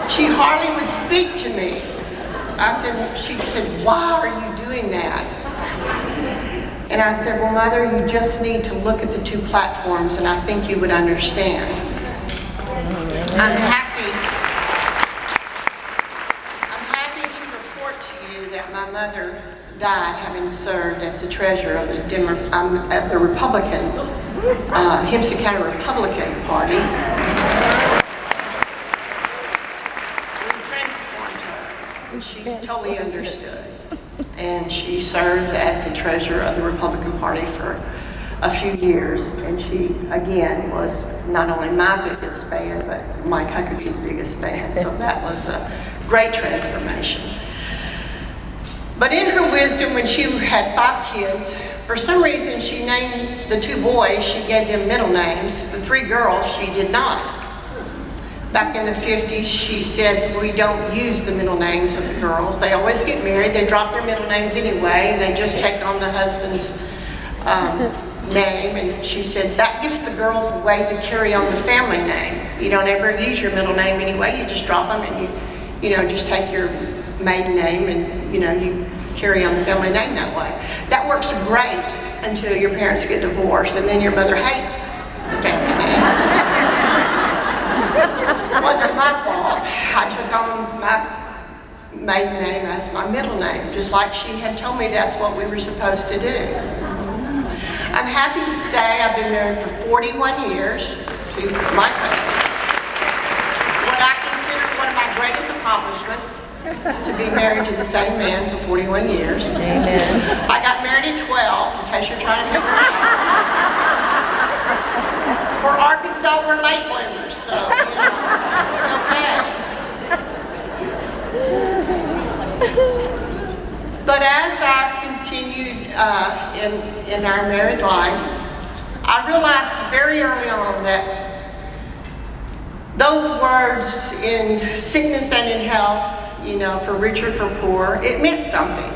she hardly would speak to me. She said, why are you doing that? And I said, well, Mother, you just need to look at the two platforms and I think you would understand. I'm happy to report to you that my mother died having served as the treasurer of the Republican, Hempstead County Republican Party. We transformed her, and she totally understood. And she served as the treasurer of the Republican Party for a few years. And she, again, was not only my biggest fan, but Mike Huckabee's biggest fan. So that was a great transformation. But in her wisdom, when she had 5 kids, for some reason she named the 2 boys, she gave them middle names. The 3 girls, she did not. Back in the 50s, she said, we don't use the middle names of the girls. They always get married, they drop their middle names anyway, and they just take on the husband's name. And she said, that gives the girls a way to carry on the family name. You don't ever use your middle name anyway, you just drop them and you just take your maiden name and you carry on the family name that way. That works great until your parents get divorced and then your mother hates the family name. It wasn't my fault. I took on my maiden name as my middle name, just like she had told me that's what we were supposed to do. I'm happy to say I've been married for 41 years to my husband. What I consider one of my greatest accomplishments, to be married to the same man for 41 years. Amen. I got married at 12, in case you're trying to figure it out. For Arkansas, we're late bloomers, so, it's okay. But as I continued in our married life, I realized very early on that those words in sickness and in health, for rich or for poor, it meant something.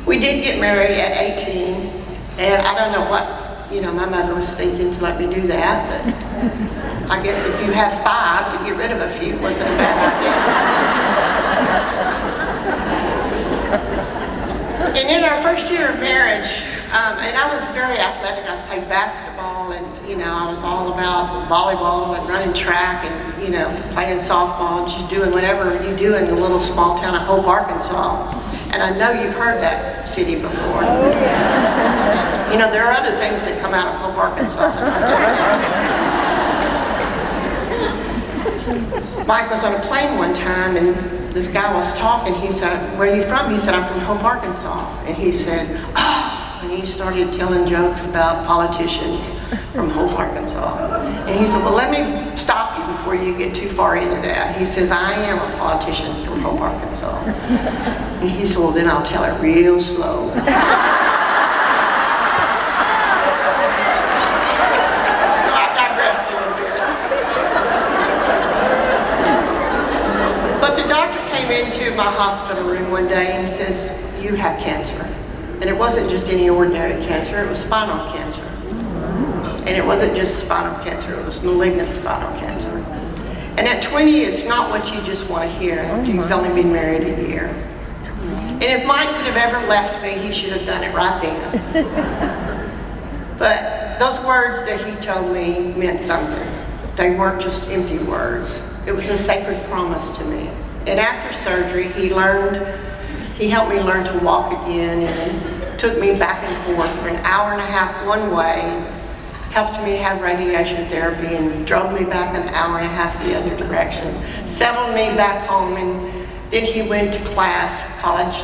We did get married at 18, and I don't know what, my mother was thinking to let me do that, but I guess if you have 5, to get rid of a few wasn't a bad idea. And in our first year of marriage, and I was very athletic. I played basketball, and I was all about volleyball and running track and playing softball, just doing whatever you do in the little small town of Hope, Arkansas. And I know you've heard that city before. There are other things that come out of Hope, Arkansas that I don't. Mike was on a plane one time, and this guy was talking. He said, "Where are you from?" He said, "I'm from Hope, Arkansas." And he said, "Oh." And he started telling jokes about politicians from Hope, Arkansas. And he said, well, let me stop you before you get too far into that. He says, I am a politician from Hope, Arkansas. And he said, well, then I'll tell it real slow. So I digressed a little bit. But the doctor came into my hospital room one day and says, you have cancer. And it wasn't just any ordinary cancer, it was spinal cancer. And it wasn't just spinal cancer, it was malignant spinal cancer. And at 20, it's not what you just want to hear after you've only been married a year. And if Mike could have ever left me, he should have done it right then. But those words that he told me meant something. They weren't just empty words. It was a sacred promise to me. And after surgery, he helped me learn to walk again, and took me back and forth for an hour and a half one way, helped me have radiation therapy, and drove me back an hour and a half the other direction, settled me back home, and then he went to college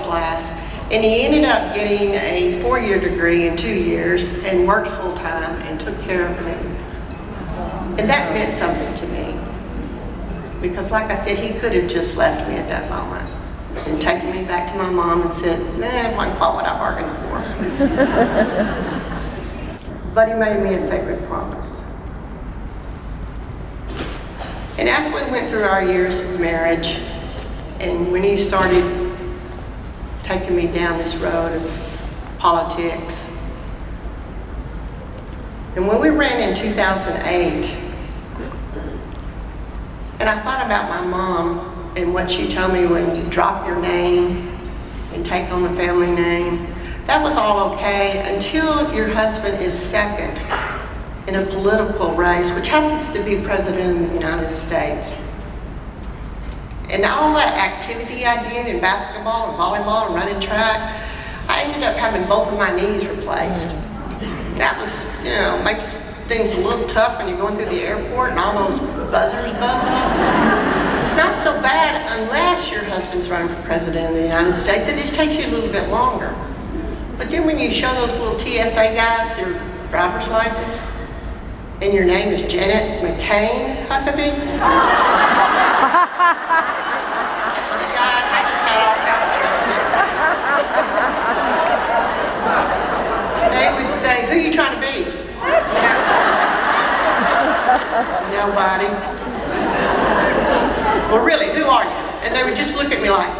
class, and he ended up getting a 4-year degree in 2 years and worked full time and took care of me. And that meant something to me, because like I said, he could have just left me at that moment and taken me back to my mom and said, it wasn't quite what I bargained for. But he made me a sacred promise. And as we went through our years of marriage, and when he started taking me down this road of politics, and when we ran in 2008, And I thought about my mom and what she told me when you drop your name and take on the family name. That was all okay until your husband is second in a political race, which happens to be president of the United States. And all that activity I did in basketball and volleyball and running track, I ended up having both of my knees replaced. That was, makes things a little tough when you're going through the airport and all those buzzers buzz off. It's not so bad unless your husband's running for president of the United States. It just takes you a little bit longer. But then when you show those little TSA guys their driver's license, and your name is Janet McCain Huckabee, guys, I just got all captured. They would say, "Who are you trying to be?" And I said, "Nobody." "Well, really, who are you?" And they would just look at me like.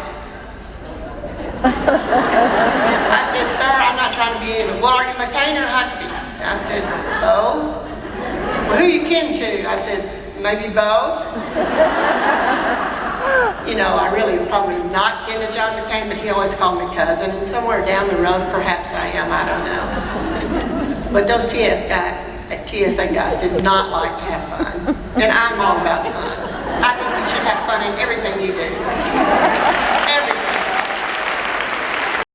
I said, "Sir, I'm not trying to be anyone. Well, are you McCain or Huckabee?" I said, "Both." "Well, who are you kin to?" I said, "Maybe both." I really probably not kin to John McCain, but he always called me cousin, and somewhere down the road, perhaps I am, I don't know. But those TSA guys did not like to have fun, and I'm all about fun. I think you should have fun in everything you do.